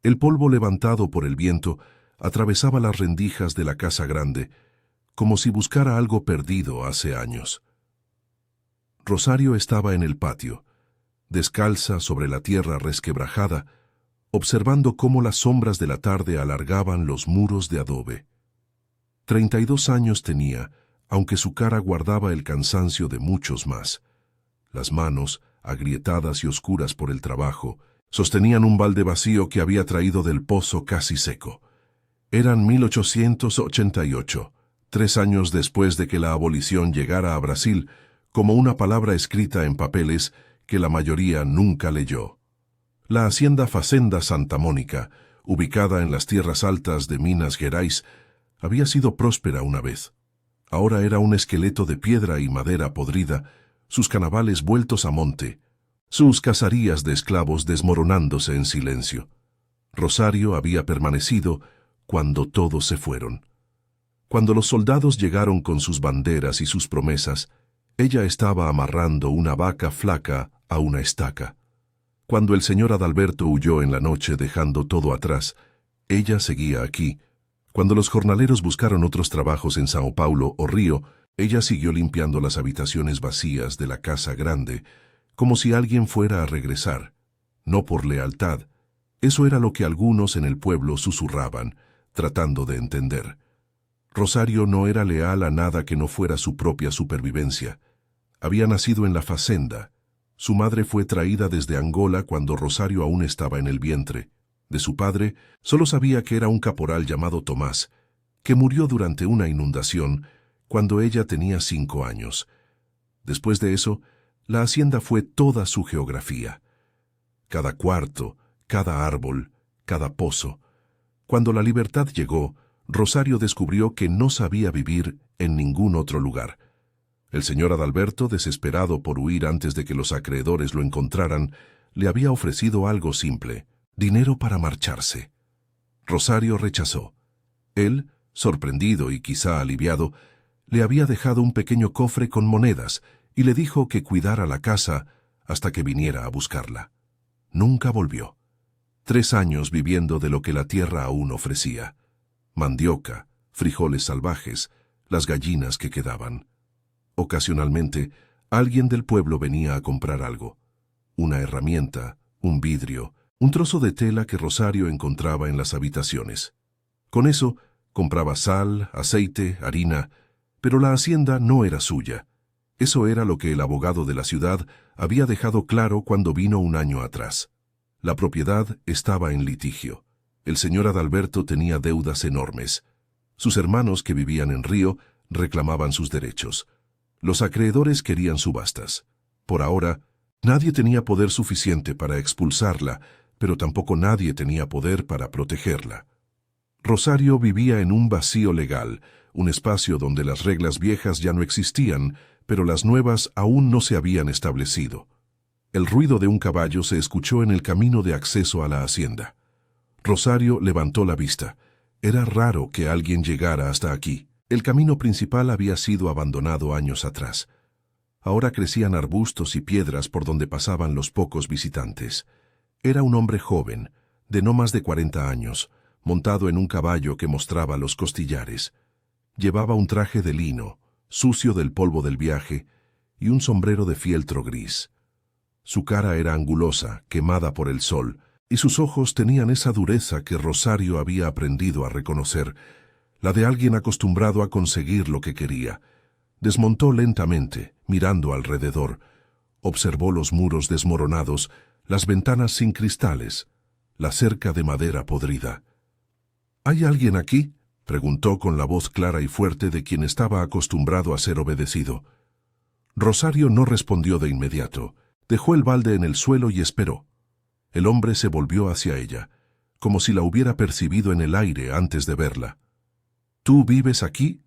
El polvo levantado por el viento atravesaba las rendijas de la casa grande, como si buscara algo perdido hace años. Rosario estaba en el patio, descalza sobre la tierra resquebrajada, observando cómo las sombras de la tarde alargaban los muros de adobe. 32 años tenía, aunque su cara guardaba el cansancio de muchos más. Las manos, agrietadas y oscuras por el trabajo, sostenían un balde vacío que había traído del pozo casi seco. Eran 1888, 3 años después de que la abolición llegara a Brasil, como una palabra escrita en papeles que la mayoría nunca leyó. La hacienda Fazenda Santa Mónica, ubicada en las tierras altas de Minas Gerais, había sido próspera una vez. Ahora era un esqueleto de piedra y madera podrida, sus canavales vueltos a monte, sus caserías de esclavos desmoronándose en silencio. Rosario había permanecido cuando todos se fueron. Cuando los soldados llegaron con sus banderas y sus promesas, ella estaba amarrando una vaca flaca a una estaca. Cuando el señor Adalberto huyó en la noche dejando todo atrás, ella seguía aquí. Cuando los jornaleros buscaron otros trabajos en Sao Paulo o Río, ella siguió limpiando las habitaciones vacías de la casa grande, como si alguien fuera a regresar. No por lealtad. Eso era lo que algunos en el pueblo susurraban, tratando de entender. Rosario no era leal a nada que no fuera su propia supervivencia. Había nacido en la fazenda. Su madre fue traída desde Angola cuando Rosario aún estaba en el vientre. De su padre, solo sabía que era un caporal llamado Tomás, que murió durante una inundación cuando ella tenía 5 años. Después de eso, la hacienda fue toda su geografía. Cada cuarto, cada árbol, cada pozo. Cuando la libertad llegó, Rosario descubrió que no sabía vivir en ningún otro lugar. El señor Adalberto, desesperado por huir antes de que los acreedores lo encontraran, le había ofrecido algo simple: dinero para marcharse. Rosario rechazó. Él, sorprendido y quizá aliviado, le había dejado un pequeño cofre con monedas y le dijo que cuidara la casa hasta que viniera a buscarla. Nunca volvió. 3 años viviendo de lo que la tierra aún ofrecía: mandioca, frijoles salvajes, las gallinas que quedaban. Ocasionalmente, alguien del pueblo venía a comprar algo: una herramienta, un vidrio, un trozo de tela que Rosario encontraba en las habitaciones. Con eso, compraba sal, aceite, harina, pero la hacienda no era suya. Eso era lo que el abogado de la ciudad había dejado claro cuando vino un año atrás. La propiedad estaba en litigio. El señor Adalberto tenía deudas enormes. Sus hermanos que vivían en Río reclamaban sus derechos. Los acreedores querían subastas. Por ahora, nadie tenía poder suficiente para expulsarla, pero tampoco nadie tenía poder para protegerla. Rosario vivía en un vacío legal, un espacio donde las reglas viejas ya no existían, pero las nuevas aún no se habían establecido. El ruido de un caballo se escuchó en el camino de acceso a la hacienda. Rosario levantó la vista. Era raro que alguien llegara hasta aquí. El camino principal había sido abandonado años atrás. Ahora crecían arbustos y piedras por donde pasaban los pocos visitantes. Era un hombre joven, de no más de 40 años, montado en un caballo que mostraba los costillares. Llevaba un traje de lino, sucio del polvo del viaje, y un sombrero de fieltro gris. Su cara era angulosa, quemada por el sol, y sus ojos tenían esa dureza que Rosario había aprendido a reconocer, la de alguien acostumbrado a conseguir lo que quería. Desmontó lentamente, mirando alrededor. Observó los muros desmoronados, las ventanas sin cristales, la cerca de madera podrida. ¿Hay alguien aquí?, preguntó con la voz clara y fuerte de quien estaba acostumbrado a ser obedecido. Rosario no respondió de inmediato. Dejó el balde en el suelo y esperó. El hombre se volvió hacia ella, como si la hubiera percibido en el aire antes de verla. ¿Tú vives aquí?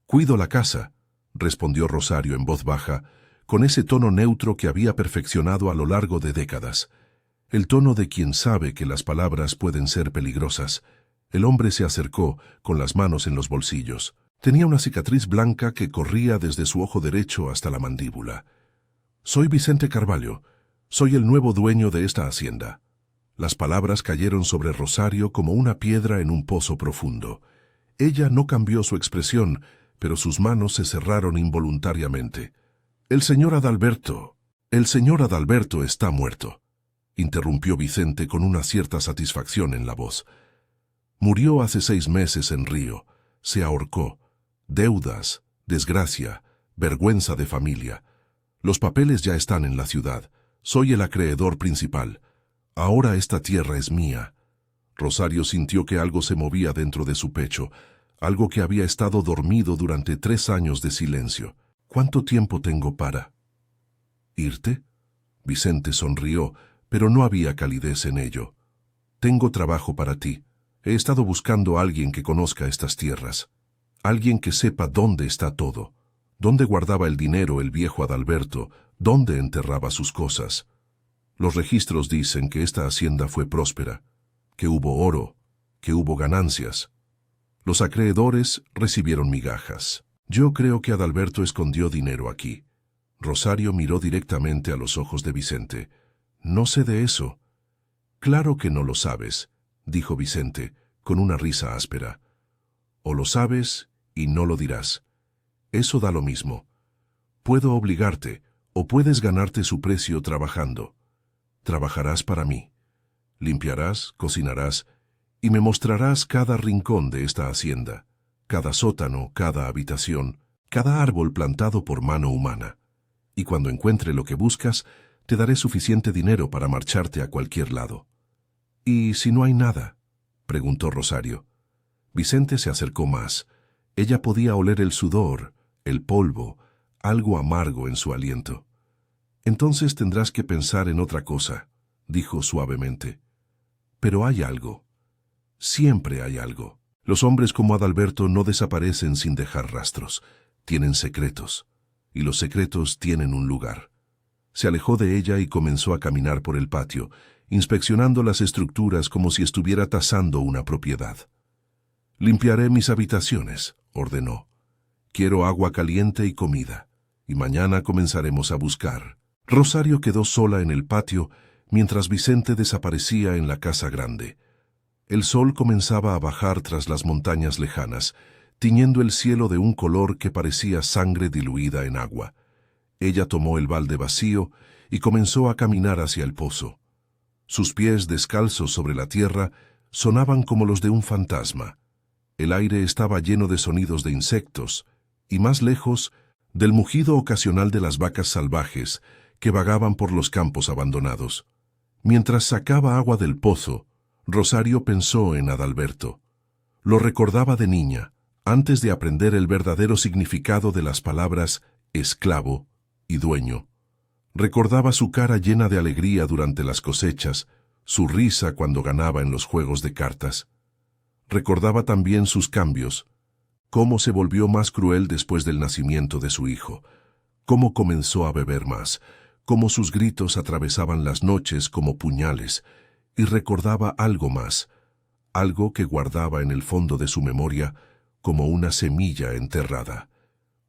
Cuido la casa, respondió Rosario en voz baja, con ese tono neutro que había perfeccionado a lo largo de décadas. El tono de quien sabe que las palabras pueden ser peligrosas. El hombre se acercó, con las manos en los bolsillos. Tenía una cicatriz blanca que corría desde su ojo derecho hasta la mandíbula. Soy Vicente Carvalho. Soy el nuevo dueño de esta hacienda. Las palabras cayeron sobre Rosario como una piedra en un pozo profundo. Ella no cambió su expresión, pero sus manos se cerraron involuntariamente. El señor Adalberto está muerto, interrumpió Vicente con una cierta satisfacción en la voz. Murió hace 6 meses en Río. Se ahorcó. Deudas, desgracia, vergüenza de familia. Los papeles ya están en la ciudad. Soy el acreedor principal. Ahora esta tierra es mía. Rosario sintió que algo se movía dentro de su pecho, algo que había estado dormido durante 3 años de silencio. ¿Cuánto tiempo tengo para irte? Vicente sonrió, pero no había calidez en ello. Tengo trabajo para ti. He estado buscando a alguien que conozca estas tierras. Alguien que sepa dónde está todo. Dónde guardaba el dinero el viejo Adalberto, dónde enterraba sus cosas. Los registros dicen que esta hacienda fue próspera, que hubo oro, que hubo ganancias. Los acreedores recibieron migajas. Yo creo que Adalberto escondió dinero aquí. Rosario miró directamente a los ojos de Vicente. No sé de eso. Claro que no lo sabes, dijo Vicente, con una risa áspera. O lo sabes y no lo dirás. Eso da lo mismo. Puedo obligarte, o puedes ganarte su precio trabajando. Trabajarás para mí. Limpiarás, cocinarás, y me mostrarás cada rincón de esta hacienda, cada sótano, cada habitación, cada árbol plantado por mano humana. Y cuando encuentre lo que buscas, te daré suficiente dinero para marcharte a cualquier lado. ¿Y si no hay nada?, preguntó Rosario. Vicente se acercó más. Ella podía oler el sudor, el polvo, algo amargo en su aliento. Entonces tendrás que pensar en otra cosa, dijo suavemente. Pero hay algo. Siempre hay algo. Los hombres como Adalberto no desaparecen sin dejar rastros. Tienen secretos. Y los secretos tienen un lugar. Se alejó de ella y comenzó a caminar por el patio, inspeccionando las estructuras como si estuviera tasando una propiedad. «Limpiaré mis habitaciones», ordenó. «Quiero agua caliente y comida, y mañana comenzaremos a buscar». Rosario quedó sola en el patio mientras Vicente desaparecía en la casa grande. El sol comenzaba a bajar tras las montañas lejanas, tiñendo el cielo de un color que parecía sangre diluida en agua. Ella tomó el balde vacío y comenzó a caminar hacia el pozo. Sus pies descalzos sobre la tierra sonaban como los de un fantasma. El aire estaba lleno de sonidos de insectos, y más lejos, del mugido ocasional de las vacas salvajes que vagaban por los campos abandonados. Mientras sacaba agua del pozo, Rosario pensó en Adalberto. Lo recordaba de niña, antes de aprender el verdadero significado de las palabras esclavo y dueño. Recordaba su cara llena de alegría durante las cosechas, su risa cuando ganaba en los juegos de cartas. Recordaba también sus cambios, cómo se volvió más cruel después del nacimiento de su hijo, cómo comenzó a beber más, cómo sus gritos atravesaban las noches como puñales, y recordaba algo más, algo que guardaba en el fondo de su memoria como una semilla enterrada.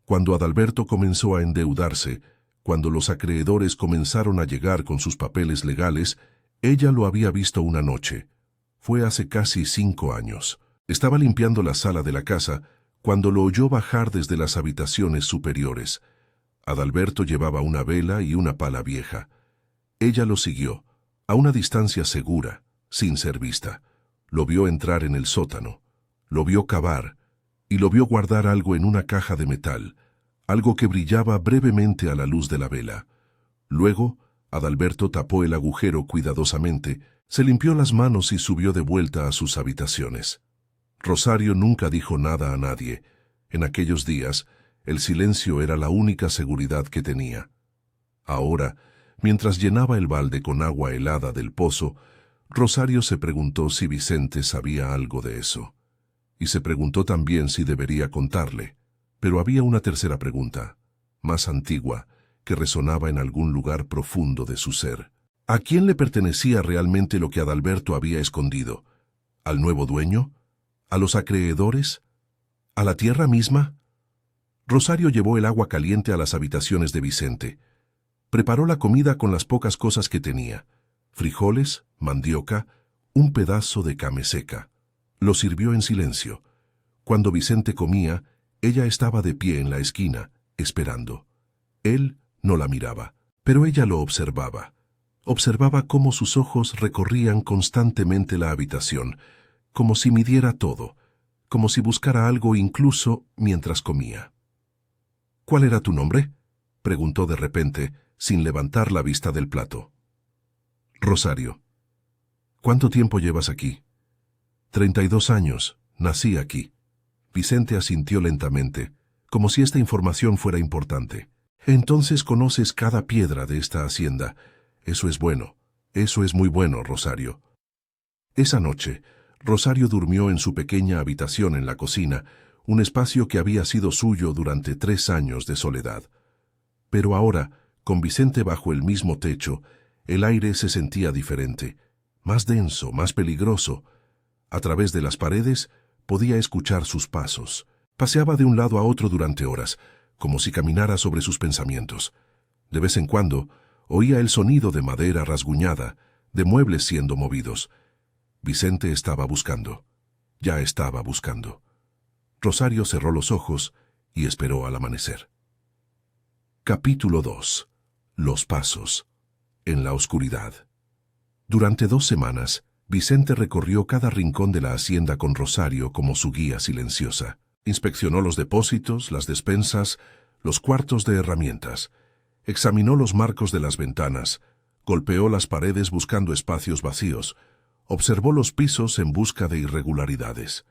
Cuando Adalberto comenzó a endeudarse, cuando los acreedores comenzaron a llegar con sus papeles legales, ella lo había visto una noche. Fue hace casi 5 años. Estaba limpiando la sala de la casa cuando lo oyó bajar desde las habitaciones superiores. Adalberto llevaba una vela y una pala vieja. Ella lo siguió, a una distancia segura, sin ser vista. Lo vio entrar en el sótano, lo vio cavar, y lo vio guardar algo en una caja de metal, algo que brillaba brevemente a la luz de la vela. Luego, Adalberto tapó el agujero cuidadosamente, se limpió las manos y subió de vuelta a sus habitaciones. Rosario nunca dijo nada a nadie. En aquellos días, el silencio era la única seguridad que tenía. Ahora, mientras llenaba el balde con agua helada del pozo, Rosario se preguntó si Vicente sabía algo de eso. Y se preguntó también si debería contarle. Pero había una tercera pregunta, más antigua, que resonaba en algún lugar profundo de su ser. ¿A quién le pertenecía realmente lo que Adalberto había escondido? ¿Al nuevo dueño? ¿A los acreedores? ¿A la tierra misma? Rosario llevó el agua caliente a las habitaciones de Vicente. Preparó la comida con las pocas cosas que tenía: frijoles, mandioca, un pedazo de carne seca. Lo sirvió en silencio. Cuando Vicente comía, ella estaba de pie en la esquina, esperando. Él no la miraba, pero ella lo observaba. Observaba cómo sus ojos recorrían constantemente la habitación, como si midiera todo, como si buscara algo incluso mientras comía. «¿Cuál era tu nombre?», preguntó de repente, sin levantar la vista del plato. «Rosario». «¿Cuánto tiempo llevas aquí?». 32 años, nací aquí». Vicente asintió lentamente, como si esta información fuera importante. «Entonces conoces cada piedra de esta hacienda. Eso es bueno. Eso es muy bueno, Rosario». Esa noche, Rosario durmió en su pequeña habitación en la cocina, un espacio que había sido suyo durante 3 años de soledad. Pero ahora, con Vicente bajo el mismo techo, el aire se sentía diferente, más denso, más peligroso. A través de las paredes podía escuchar sus pasos. Paseaba de un lado a otro durante horas, como si caminara sobre sus pensamientos. De vez en cuando, oía el sonido de madera rasguñada, de muebles siendo movidos. Vicente estaba buscando. Ya estaba buscando. Rosario cerró los ojos y esperó al amanecer. Capítulo 2. Los pasos. En la oscuridad. Durante 2 semanas, Vicente recorrió cada rincón de la hacienda con Rosario como su guía silenciosa. Inspeccionó los depósitos, las despensas, los cuartos de herramientas. Examinó los marcos de las ventanas. Golpeó las paredes buscando espacios vacíos. Observó los pisos en busca de irregularidades.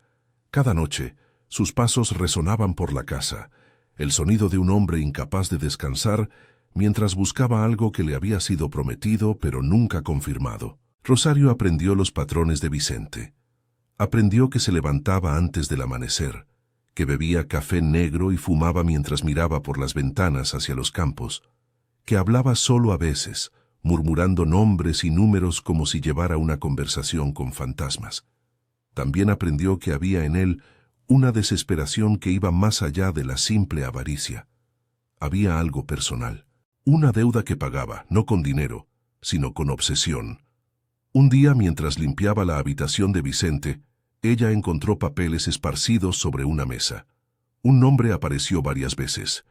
Cada noche, sus pasos resonaban por la casa, el sonido de un hombre incapaz de descansar mientras buscaba algo que le había sido prometido pero nunca confirmado. Rosario aprendió los patrones de Vicente. Aprendió que se levantaba antes del amanecer, que bebía café negro y fumaba mientras miraba por las ventanas hacia los campos, que hablaba solo a veces, murmurando nombres y números como si llevara una conversación con fantasmas. También aprendió que había en él una desesperación que iba más allá de la simple avaricia. Había algo personal, una deuda que pagaba, no con dinero, sino con obsesión. Un día, mientras limpiaba la habitación de Vicente, ella encontró papeles esparcidos sobre una mesa. Un nombre apareció varias veces: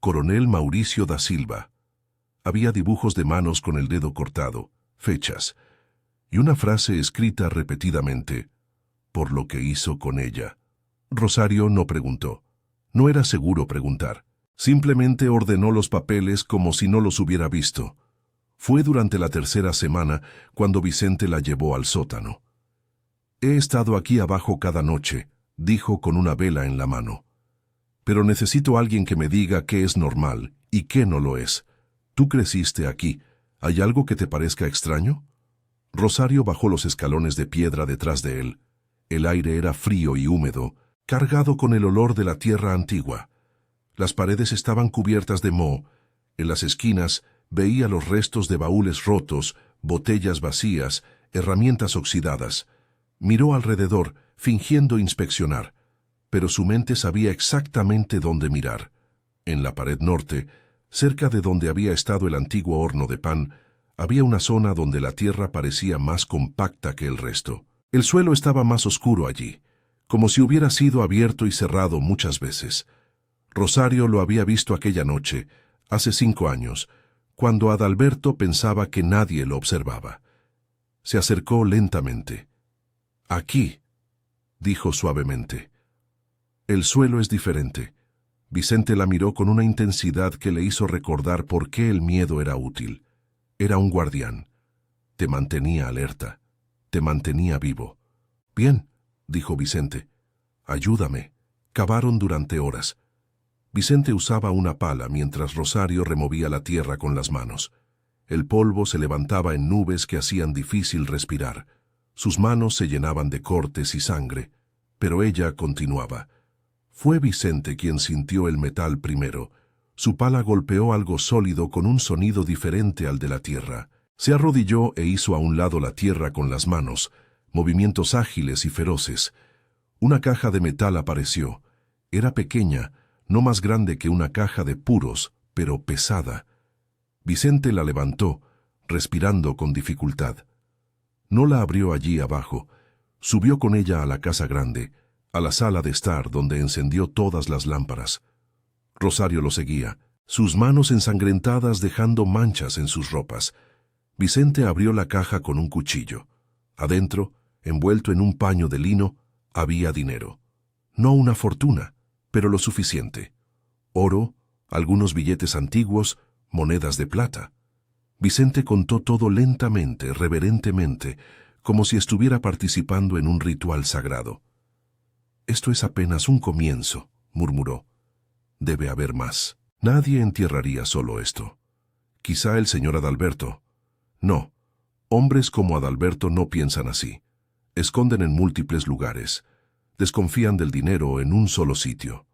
Coronel Mauricio da Silva. Había dibujos de manos con el dedo cortado, fechas, y una frase escrita repetidamente: por lo que hizo con ella. Rosario no preguntó. No era seguro preguntar. Simplemente ordenó los papeles como si no los hubiera visto. Fue durante la 3ª semana cuando Vicente la llevó al sótano. «He estado aquí abajo cada noche», dijo con una vela en la mano. «Pero necesito a alguien que me diga qué es normal y qué no lo es. Tú creciste aquí. ¿Hay algo que te parezca extraño?». Rosario bajó los escalones de piedra detrás de él. El aire era frío y húmedo, cargado con el olor de la tierra antigua. Las paredes estaban cubiertas de moho. En las esquinas veía los restos de baúles rotos, botellas vacías, herramientas oxidadas. Miró alrededor, fingiendo inspeccionar, pero su mente sabía exactamente dónde mirar. En la pared norte, cerca de donde había estado el antiguo horno de pan, había una zona donde la tierra parecía más compacta que el resto. El suelo estaba más oscuro allí, como si hubiera sido abierto y cerrado muchas veces. Rosario lo había visto aquella noche, hace 5 años, cuando Adalberto pensaba que nadie lo observaba. Se acercó lentamente. «Aquí», dijo suavemente. «El suelo es diferente». Vicente la miró con una intensidad que le hizo recordar por qué el miedo era útil. Era un guardián. Te mantenía alerta. Te mantenía vivo. «Bien», dijo Vicente. «Ayúdame». Cavaron durante horas. Vicente usaba una pala mientras Rosario removía la tierra con las manos. El polvo se levantaba en nubes que hacían difícil respirar. Sus manos se llenaban de cortes y sangre, pero ella continuaba. Fue Vicente quien sintió el metal primero. Su pala golpeó algo sólido con un sonido diferente al de la tierra. Se arrodilló e hizo a un lado la tierra con las manos, movimientos ágiles y feroces. Una caja de metal apareció. Era pequeña, no más grande que una caja de puros, pero pesada. Vicente la levantó, respirando con dificultad. No la abrió allí abajo. Subió con ella a la casa grande, a la sala de estar donde encendió todas las lámparas. Rosario lo seguía, sus manos ensangrentadas dejando manchas en sus ropas. Vicente abrió la caja con un cuchillo. Adentro, envuelto en un paño de lino, había dinero. No una fortuna, pero lo suficiente. Oro, algunos billetes antiguos, monedas de plata. Vicente contó todo lentamente, reverentemente, como si estuviera participando en un ritual sagrado. «Esto es apenas un comienzo», murmuró. «Debe haber más. Nadie entierraría solo esto. Quizá el señor Adalberto. No, hombres como Adalberto no piensan así. Esconden en múltiples lugares. Desconfían del dinero en un solo sitio».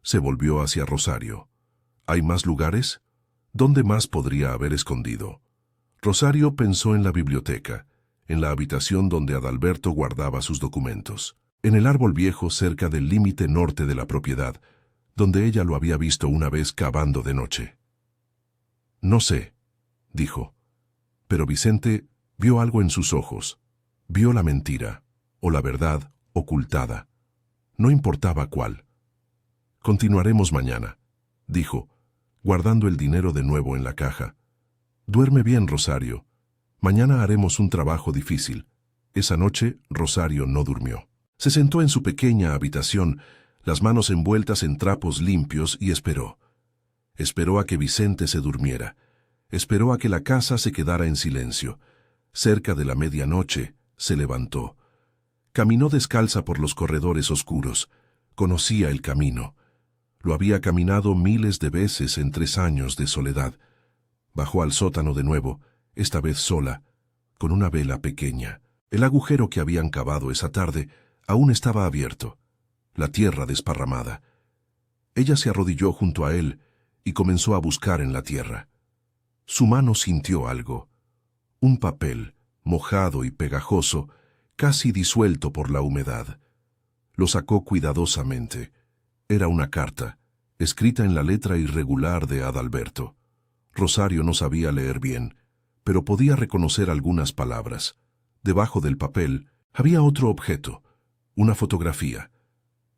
Se volvió hacia Rosario. «¿Hay más lugares? ¿Dónde más podría haber escondido?» Rosario pensó en la biblioteca, en la habitación donde Adalberto guardaba sus documentos, en el árbol viejo cerca del límite norte de la propiedad, donde ella lo había visto una vez cavando de noche. «No sé», dijo. Pero Vicente vio algo en sus ojos. Vio la mentira, o la verdad, ocultada. No importaba cuál. «Continuaremos mañana», dijo, guardando el dinero de nuevo en la caja. «Duerme bien, Rosario. Mañana haremos un trabajo difícil». Esa noche, Rosario no durmió. Se sentó en su pequeña habitación, las manos envueltas en trapos limpios, y esperó. Esperó a que Vicente se durmiera. Esperó a que la casa se quedara en silencio. Cerca de la medianoche, se levantó. Caminó descalza por los corredores oscuros. Conocía el camino. Lo había caminado miles de veces en 3 años de soledad. Bajó al sótano de nuevo, esta vez sola, con una vela pequeña. El agujero que habían cavado esa tarde aún estaba abierto, la tierra desparramada. Ella se arrodilló junto a él y comenzó a buscar en la tierra. Su mano sintió algo, un papel, mojado y pegajoso, casi disuelto por la humedad. Lo sacó cuidadosamente. Era una carta, escrita en la letra irregular de Adalberto. Rosario no sabía leer bien, pero podía reconocer algunas palabras. Debajo del papel había otro objeto, una fotografía.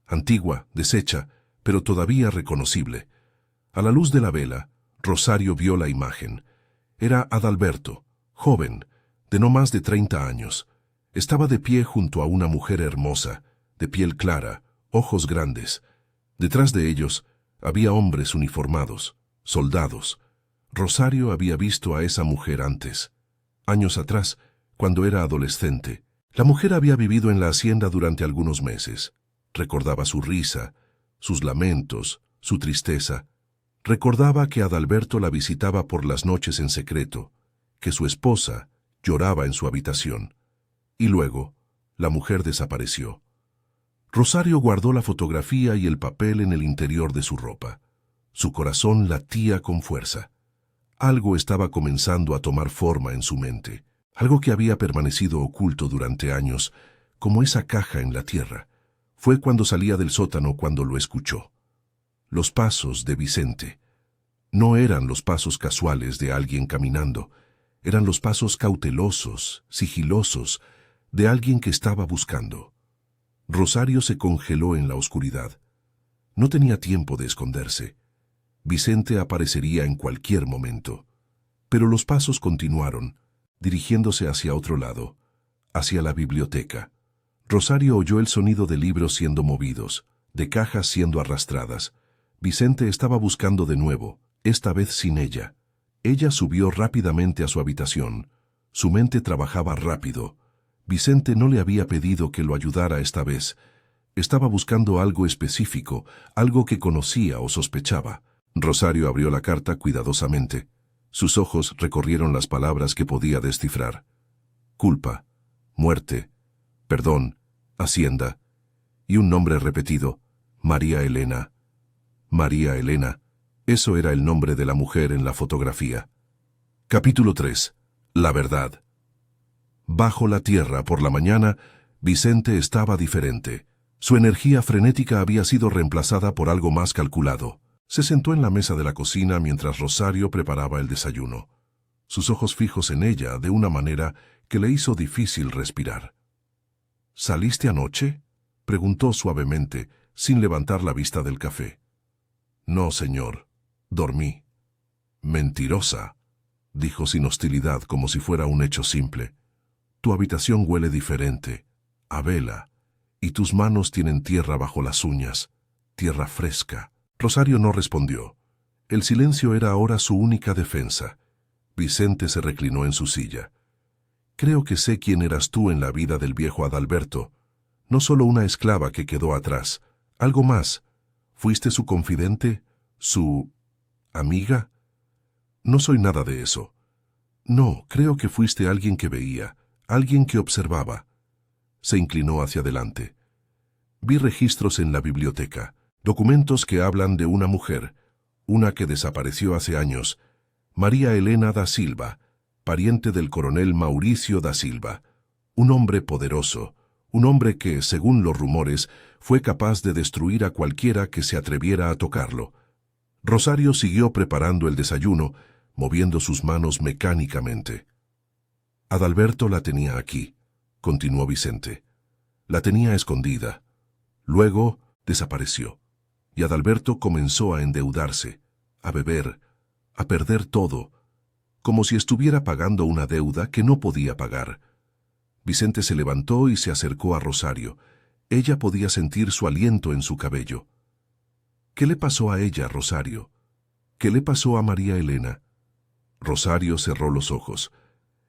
Antigua, deshecha, pero todavía reconocible. A la luz de la vela, Rosario vio la imagen. Era Adalberto, joven, de no más de 30 años. Estaba de pie junto a una mujer hermosa, de piel clara, ojos grandes. Detrás de ellos había hombres uniformados, soldados. Rosario había visto a esa mujer antes. Años atrás, cuando era adolescente, la mujer había vivido en la hacienda durante algunos meses. Recordaba su risa, sus lamentos, su tristeza. Recordaba que Adalberto la visitaba por las noches en secreto, que su esposa lloraba en su habitación. Y luego, la mujer desapareció. Rosario guardó la fotografía y el papel en el interior de su ropa. Su corazón latía con fuerza. Algo estaba comenzando a tomar forma en su mente, algo que había permanecido oculto durante años, como esa caja en la tierra. Fue cuando salía del sótano cuando lo escuchó. Los pasos de Vicente. No eran los pasos casuales de alguien caminando, eran los pasos cautelosos, sigilosos, de alguien que estaba buscando. Rosario se congeló en la oscuridad. No tenía tiempo de esconderse. Vicente aparecería en cualquier momento. Pero los pasos continuaron, dirigiéndose hacia otro lado, hacia la biblioteca. Rosario oyó el sonido de libros siendo movidos, de cajas siendo arrastradas. Vicente estaba buscando de nuevo, esta vez sin ella. Ella subió rápidamente a su habitación. Su mente trabajaba rápido. Vicente no le había pedido que lo ayudara esta vez. Estaba buscando algo específico, algo que conocía o sospechaba. Rosario abrió la carta cuidadosamente. Sus ojos recorrieron las palabras que podía descifrar. Culpa, muerte, perdón, hacienda, y un nombre repetido, María Elena. María Elena, eso era el nombre de la mujer en la fotografía. Capítulo 3. La verdad. Bajo la tierra por la mañana, Vicente estaba diferente. Su energía frenética había sido reemplazada por algo más calculado. Se sentó en la mesa de la cocina mientras Rosario preparaba el desayuno. sus ojos fijos en ella de una manera que le hizo difícil respirar. ¿Saliste anoche?, preguntó suavemente, sin levantar la vista del café. No, señor. Dormí. Mentirosa, dijo sin hostilidad, como si fuera un hecho simple. Tu habitación huele diferente, a vela, y tus manos tienen tierra bajo las uñas, tierra fresca. Rosario no respondió. El silencio era ahora su única defensa. Vicente se reclinó en su silla. Creo que sé quién eras tú en la vida del viejo Adalberto. No solo una esclava que quedó atrás, algo más. ¿Fuiste su confidente? ¿Su amiga? No soy nada de eso. No, creo que fuiste alguien que veía, alguien que observaba. Se inclinó hacia adelante. Vi registros en la biblioteca, documentos que hablan de una mujer, una que desapareció hace años, María Elena da Silva, pariente del coronel Mauricio da Silva, un hombre poderoso, un hombre que, según los rumores, fue capaz de destruir a cualquiera que se atreviera a tocarlo. Rosario siguió preparando el desayuno, moviendo sus manos mecánicamente. Adalberto la tenía aquí, continuó Vicente. La tenía escondida. Luego desapareció, y Adalberto comenzó a endeudarse, a beber, a perder todo, como si estuviera pagando una deuda que no podía pagar. Vicente se levantó y se acercó a Rosario. Ella podía sentir su aliento en su cabello. ¿Qué le pasó a ella, Rosario? ¿Qué le pasó a María Elena? Rosario cerró los ojos.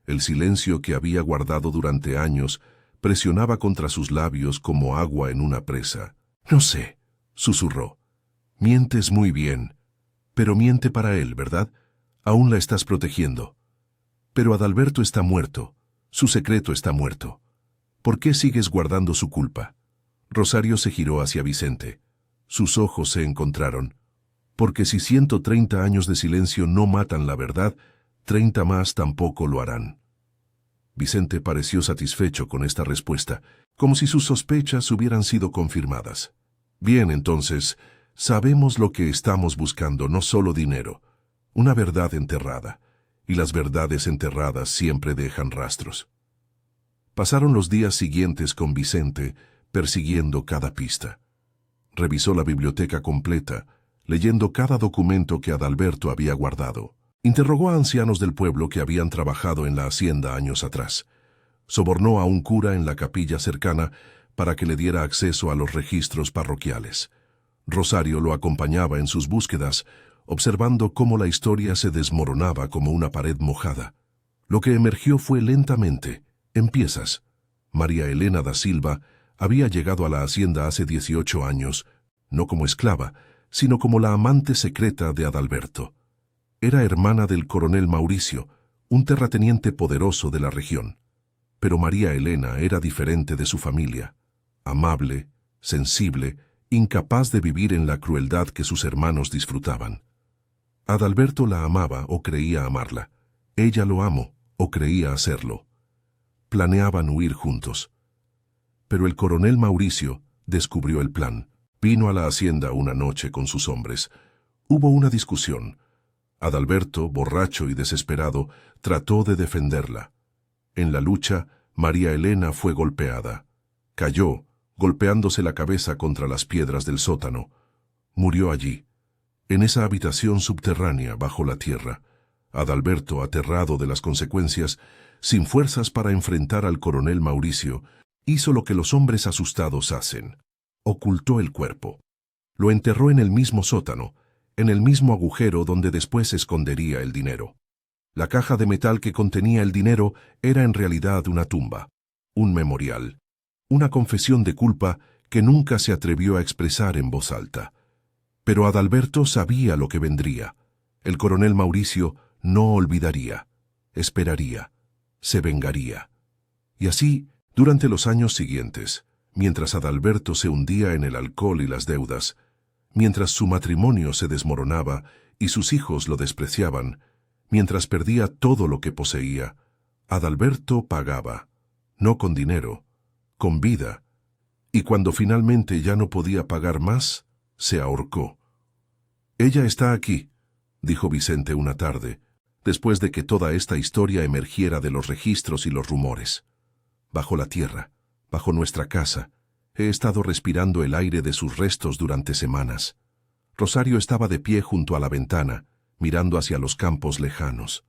El silencio que había guardado durante años presionaba contra sus labios como agua en una presa. No sé, susurró. Mientes muy bien, pero miente para él, ¿verdad? Aún la estás protegiendo. Pero Adalberto está muerto. Su secreto está muerto. ¿Por qué sigues guardando su culpa? Rosario se giró hacia Vicente. Sus ojos se encontraron. Porque si 130 años de silencio no matan la verdad, 30 más tampoco lo harán. Vicente pareció satisfecho con esta respuesta, como si sus sospechas hubieran sido confirmadas. Bien, entonces, sabemos lo que estamos buscando, no solo dinero, una verdad enterrada, y las verdades enterradas siempre dejan rastros. Pasaron los días siguientes con Vicente, persiguiendo cada pista. Revisó la biblioteca completa, leyendo cada documento que Adalberto había guardado. Interrogó a ancianos del pueblo que habían trabajado en la hacienda años atrás. Sobornó a un cura en la capilla cercana para que le diera acceso a los registros parroquiales. Rosario lo acompañaba en sus búsquedas, observando cómo la historia se desmoronaba como una pared mojada. Lo que emergió fue lentamente, en piezas. María Elena da Silva había llegado a la hacienda hace 18 años, no como esclava, sino como la amante secreta de Adalberto. Era hermana del coronel Mauricio, un terrateniente poderoso de la región. Pero María Elena era diferente de su familia, amable, sensible, incapaz de vivir en la crueldad que sus hermanos disfrutaban. Adalberto la amaba o creía amarla. Ella lo amó o creía hacerlo. Planeaban huir juntos. Pero el coronel Mauricio descubrió el plan. Vino a la hacienda una noche con sus hombres. Hubo una discusión. Adalberto, borracho y desesperado, trató de defenderla. En la lucha, María Elena fue golpeada. Cayó, golpeándose la cabeza contra las piedras del sótano. Murió allí, en esa habitación subterránea bajo la tierra. Adalberto, aterrado de las consecuencias, sin fuerzas para enfrentar al coronel Mauricio, hizo lo que los hombres asustados hacen. Ocultó el cuerpo. Lo enterró en el mismo sótano, en el mismo agujero donde después escondería el dinero. La caja de metal que contenía el dinero era en realidad una tumba, un memorial, una confesión de culpa que nunca se atrevió a expresar en voz alta. Pero Adalberto sabía lo que vendría. El coronel Mauricio no olvidaría, esperaría, se vengaría. Y así, durante los años siguientes, mientras Adalberto se hundía en el alcohol y las deudas, mientras su matrimonio se desmoronaba y sus hijos lo despreciaban, mientras perdía todo lo que poseía, Adalberto pagaba, no con dinero, con vida, y cuando finalmente ya no podía pagar más, se ahorcó. «Ella está aquí», dijo Vicente una tarde, después de que toda esta historia emergiera de los registros y los rumores. Bajo la tierra, bajo nuestra casa, he estado respirando el aire de sus restos durante semanas. Rosario estaba de pie junto a la ventana, mirando hacia los campos lejanos.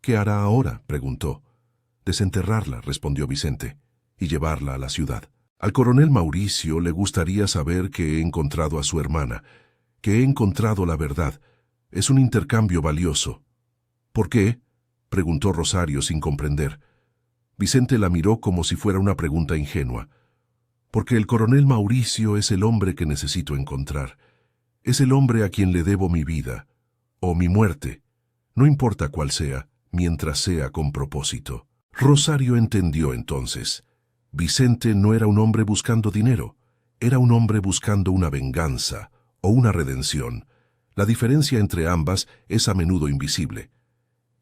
«¿Qué hará ahora?», preguntó. «Desenterrarla», respondió Vicente, «y llevarla a la ciudad. Al coronel Mauricio le gustaría saber que he encontrado a su hermana, que he encontrado la verdad. Es un intercambio valioso». «¿Por qué?», preguntó Rosario sin comprender. Vicente la miró como si fuera una pregunta ingenua. «Porque el coronel Mauricio es el hombre que necesito encontrar. Es el hombre a quien le debo mi vida, o mi muerte, no importa cuál sea, mientras sea con propósito». Rosario entendió entonces. Vicente no era un hombre buscando dinero, era un hombre buscando una venganza o una redención. La diferencia entre ambas es a menudo invisible.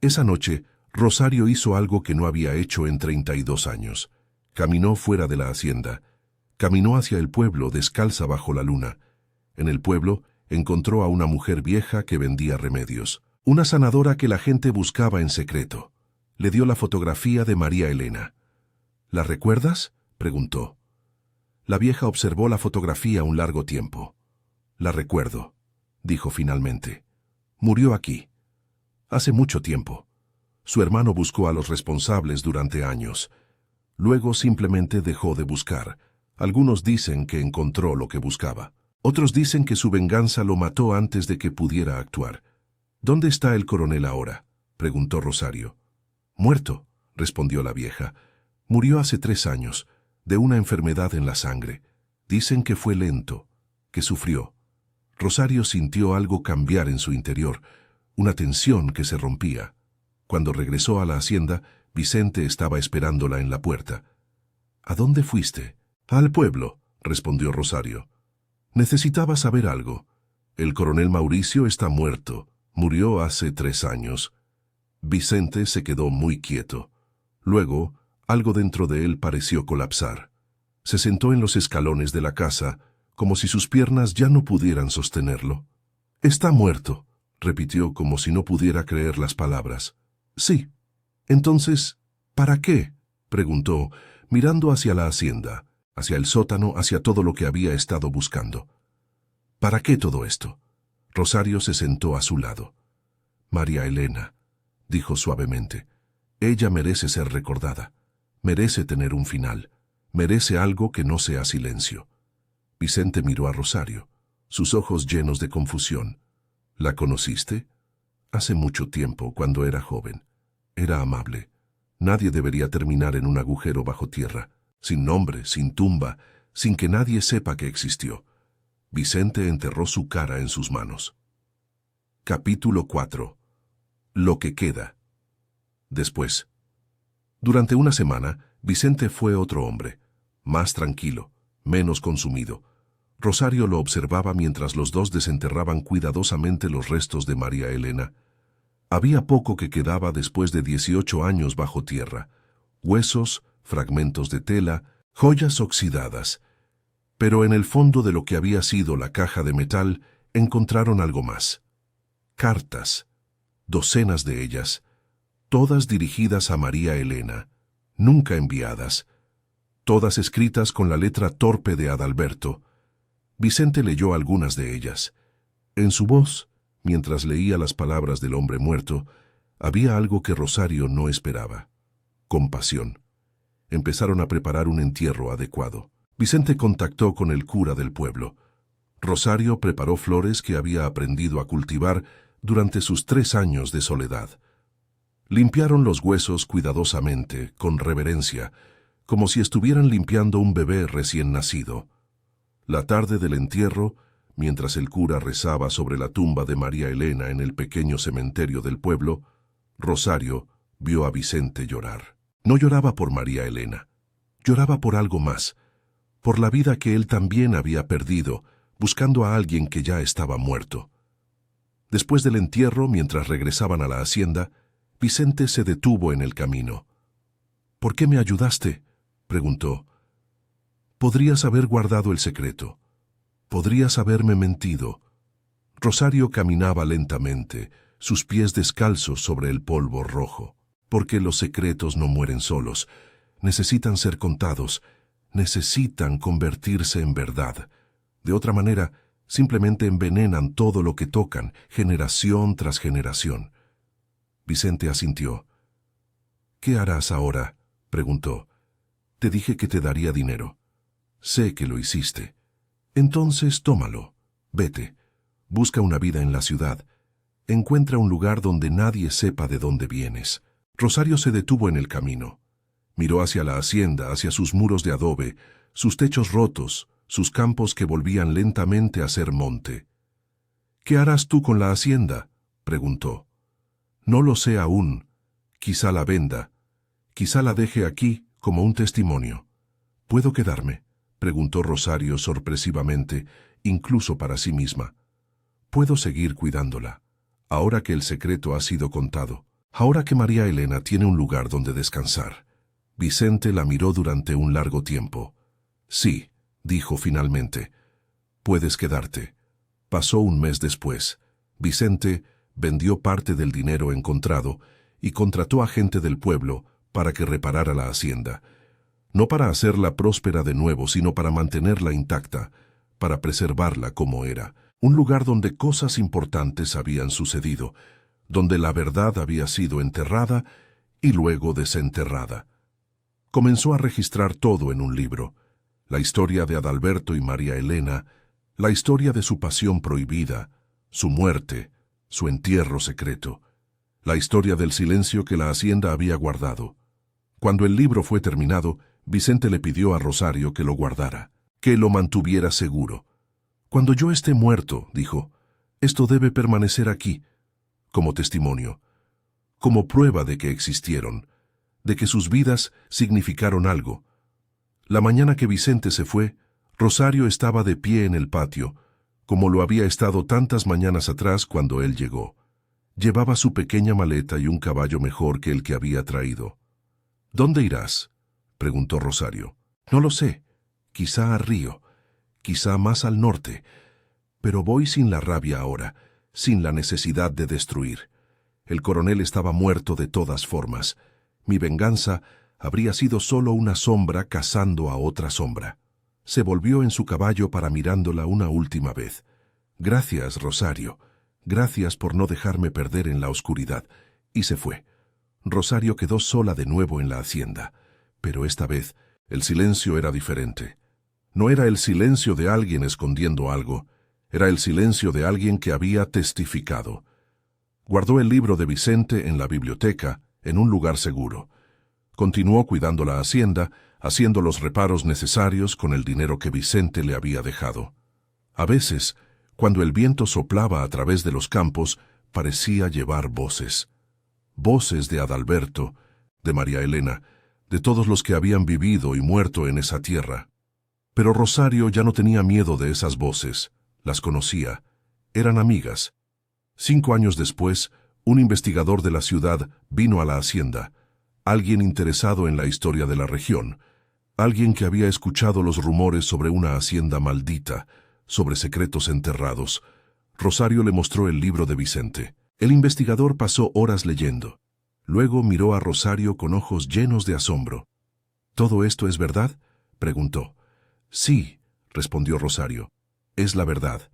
Esa noche, Rosario hizo algo que no había hecho en 32 años. Caminó fuera de la hacienda. Caminó hacia el pueblo descalza bajo la luna. En el pueblo encontró a una mujer vieja que vendía remedios, una sanadora que la gente buscaba en secreto. Le dio la fotografía de María Elena. «¿La recuerdas?», preguntó. La vieja observó la fotografía un largo tiempo. «La recuerdo», dijo finalmente. «Murió aquí. Hace mucho tiempo. Su hermano buscó a los responsables durante años. Luego simplemente dejó de buscar. Algunos dicen que encontró lo que buscaba. Otros dicen que su venganza lo mató antes de que pudiera actuar». «¿Dónde está el coronel ahora?», preguntó Rosario. «Muerto», respondió la vieja. «Murió hace 3 años, de una enfermedad en la sangre. Dicen que fue lento, que sufrió». Rosario sintió algo cambiar en su interior, una tensión que se rompía. Cuando regresó a la hacienda, Vicente estaba esperándola en la puerta. «¿A dónde fuiste?». «Al pueblo», respondió Rosario. «Necesitaba saber algo. El coronel Mauricio está muerto. Murió hace 3 años». Vicente se quedó muy quieto. Luego, algo dentro de él pareció colapsar. Se sentó en los escalones de la casa, como si sus piernas ya no pudieran sostenerlo. «Está muerto», repitió como si no pudiera creer las palabras. «Sí». «Entonces, ¿para qué?», preguntó, mirando hacia la hacienda, hacia el sótano, hacia todo lo que había estado buscando. «¿Para qué todo esto?». Rosario se sentó a su lado. «María Elena», dijo suavemente. «Ella merece ser recordada. Merece tener un final. Merece algo que no sea silencio». Vicente miró a Rosario, sus ojos llenos de confusión. «¿La conociste?». «Hace mucho tiempo, cuando era joven. Era amable. Nadie debería terminar en un agujero bajo tierra, sin nombre, sin tumba, sin que nadie sepa que existió». Vicente enterró su cara en sus manos. Capítulo 4. Lo que queda. Después. Durante una semana, Vicente fue otro hombre, más tranquilo, menos consumido. Rosario lo observaba mientras los dos desenterraban cuidadosamente los restos de María Elena. Había poco que quedaba después de 18 años bajo tierra: huesos, fragmentos de tela, joyas oxidadas. Pero en el fondo de lo que había sido la caja de metal encontraron algo más. Cartas, docenas de ellas, todas dirigidas a María Elena, nunca enviadas, todas escritas con la letra torpe de Adalberto. Vicente leyó algunas de ellas. En su voz, mientras leía las palabras del hombre muerto, había algo que Rosario no esperaba: compasión. Empezaron a preparar un entierro adecuado. Vicente contactó con el cura del pueblo. Rosario preparó flores que había aprendido a cultivar durante sus 3 años de soledad. Limpiaron los huesos cuidadosamente, con reverencia, como si estuvieran limpiando un bebé recién nacido. La tarde del entierro, mientras el cura rezaba sobre la tumba de María Elena en el pequeño cementerio del pueblo, Rosario vio a Vicente llorar. No lloraba por María Elena, lloraba por algo más, por la vida que él también había perdido, buscando a alguien que ya estaba muerto. Después del entierro, mientras regresaban a la hacienda, Vicente se detuvo en el camino. «¿Por qué me ayudaste?», preguntó. «Podrías haber guardado el secreto. Podrías haberme mentido». Rosario caminaba lentamente, sus pies descalzos sobre el polvo rojo. Porque los secretos no mueren solos, necesitan ser contados, necesitan convertirse en verdad. De otra manera, simplemente envenenan todo lo que tocan, generación tras generación. Vicente asintió. «¿Qué harás ahora?», preguntó. «Te dije que te daría dinero. Sé que lo hiciste. Entonces tómalo. Vete. Busca una vida en la ciudad. Encuentra un lugar donde nadie sepa de dónde vienes». Rosario se detuvo en el camino. Miró hacia la hacienda, hacia sus muros de adobe, sus techos rotos, sus campos que volvían lentamente a ser monte. «¿Qué harás tú con la hacienda?», preguntó. «No lo sé aún. Quizá la venda. Quizá la deje aquí como un testimonio». «¿Puedo quedarme?», preguntó Rosario sorpresivamente, incluso para sí misma. «Puedo seguir cuidándola, ahora que el secreto ha sido contado. Ahora que María Elena tiene un lugar donde descansar». Vicente la miró durante un largo tiempo. «Sí», dijo finalmente, «puedes quedarte». Pasó un mes después. Vicente vendió parte del dinero encontrado y contrató a gente del pueblo para que reparara la hacienda. No para hacerla próspera de nuevo, sino para mantenerla intacta, para preservarla como era. Un lugar donde cosas importantes habían sucedido, donde la verdad había sido enterrada y luego desenterrada. Comenzó a registrar todo en un libro: la historia de Adalberto y María Elena, la historia de su pasión prohibida, su muerte, su entierro secreto, la historia del silencio que la hacienda había guardado. Cuando el libro fue terminado, Vicente le pidió a Rosario que lo guardara, que lo mantuviera seguro. «Cuando yo esté muerto», dijo, «esto debe permanecer aquí, como testimonio, como prueba de que existieron, de que sus vidas significaron algo». La mañana que Vicente se fue, Rosario estaba de pie en el patio, como lo había estado tantas mañanas atrás cuando él llegó. Llevaba su pequeña maleta y un caballo mejor que el que había traído. «¿Dónde irás?», preguntó Rosario. «No lo sé. Quizá a Río, quizá más al norte. Pero voy sin la rabia ahora, sin la necesidad de destruir. El coronel estaba muerto de todas formas. Mi venganza habría sido solo una sombra cazando a otra sombra». Se volvió en su caballo para mirándola una última vez. «Gracias, Rosario. Gracias por no dejarme perder en la oscuridad». Y se fue. Rosario quedó sola de nuevo en la hacienda. Pero esta vez el silencio era diferente. No era el silencio de alguien escondiendo algo. Era el silencio de alguien que había testificado. Guardó el libro de Vicente en la biblioteca, en un lugar seguro. Continuó cuidando la hacienda, haciendo los reparos necesarios con el dinero que Vicente le había dejado. A veces, cuando el viento soplaba a través de los campos, parecía llevar voces. Voces de Adalberto, de María Elena, de todos los que habían vivido y muerto en esa tierra. Pero Rosario ya no tenía miedo de esas voces. Las conocía. Eran amigas. 5 años después, un investigador de la ciudad vino a la hacienda. Alguien interesado en la historia de la región. Alguien que había escuchado los rumores sobre una hacienda maldita, sobre secretos enterrados. Rosario le mostró el libro de Vicente. El investigador pasó horas leyendo. Luego miró a Rosario con ojos llenos de asombro. «¿Todo esto es verdad?», preguntó. «Sí», respondió Rosario. «Es la verdad».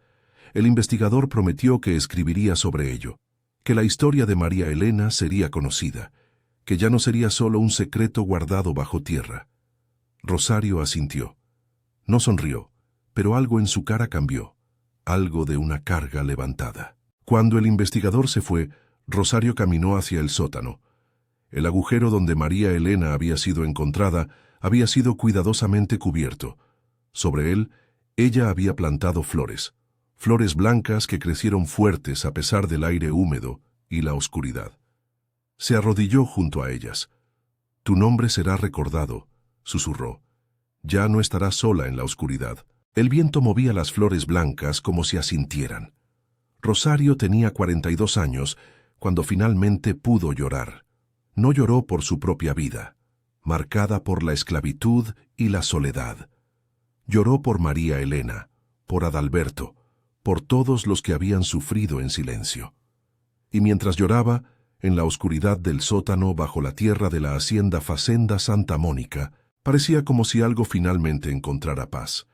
El investigador prometió que escribiría sobre ello, que la historia de María Elena sería conocida, que ya no sería solo un secreto guardado bajo tierra. Rosario asintió. No sonrió, pero algo en su cara cambió, algo de una carga levantada. Cuando el investigador se fue, Rosario caminó hacia el sótano. El agujero donde María Elena había sido encontrada había sido cuidadosamente cubierto. Sobre él, ella había plantado flores, flores blancas que crecieron fuertes a pesar del aire húmedo y la oscuridad. Se arrodilló junto a ellas. «Tu nombre será recordado», susurró. «Ya no estarás sola en la oscuridad». El viento movía las flores blancas como si asintieran. Rosario tenía 42 años cuando finalmente pudo llorar. No lloró por su propia vida, marcada por la esclavitud y la soledad. Lloró por María Elena, por Adalberto, por todos los que habían sufrido en silencio. Y mientras lloraba, en la oscuridad del sótano bajo la tierra de la hacienda Facenda Santa Mónica, parecía como si algo finalmente encontrara paz,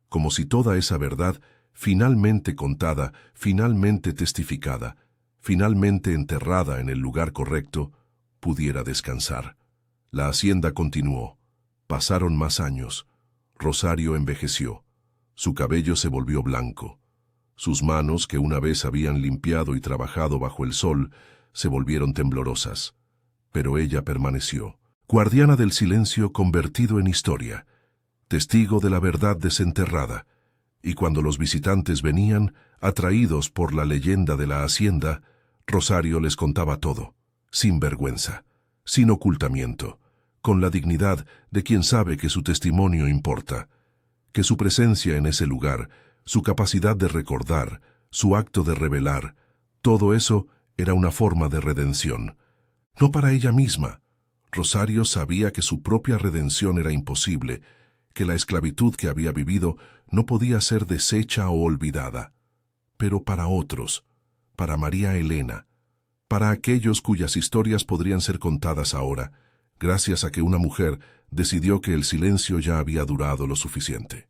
como si toda esa verdad, finalmente contada, finalmente testificada, finalmente enterrada en el lugar correcto, pudiera descansar. La hacienda continuó. Pasaron más años. Rosario envejeció. Su cabello se volvió blanco. Sus manos, que una vez habían limpiado y trabajado bajo el sol, se volvieron temblorosas. Pero ella permaneció, guardiana del silencio convertido en historia, testigo de la verdad desenterrada, y cuando los visitantes venían, atraídos por la leyenda de la hacienda, Rosario les contaba todo, sin vergüenza, sin ocultamiento, con la dignidad de quien sabe que su testimonio importa, que su presencia en ese lugar, su capacidad de recordar, su acto de revelar, todo eso era una forma de redención. No para ella misma. Rosario sabía que su propia redención era imposible, que la esclavitud que había vivido no podía ser deshecha o olvidada. Pero para otros, para María Elena, para aquellos cuyas historias podrían ser contadas ahora, gracias a que una mujer decidió que el silencio ya había durado lo suficiente.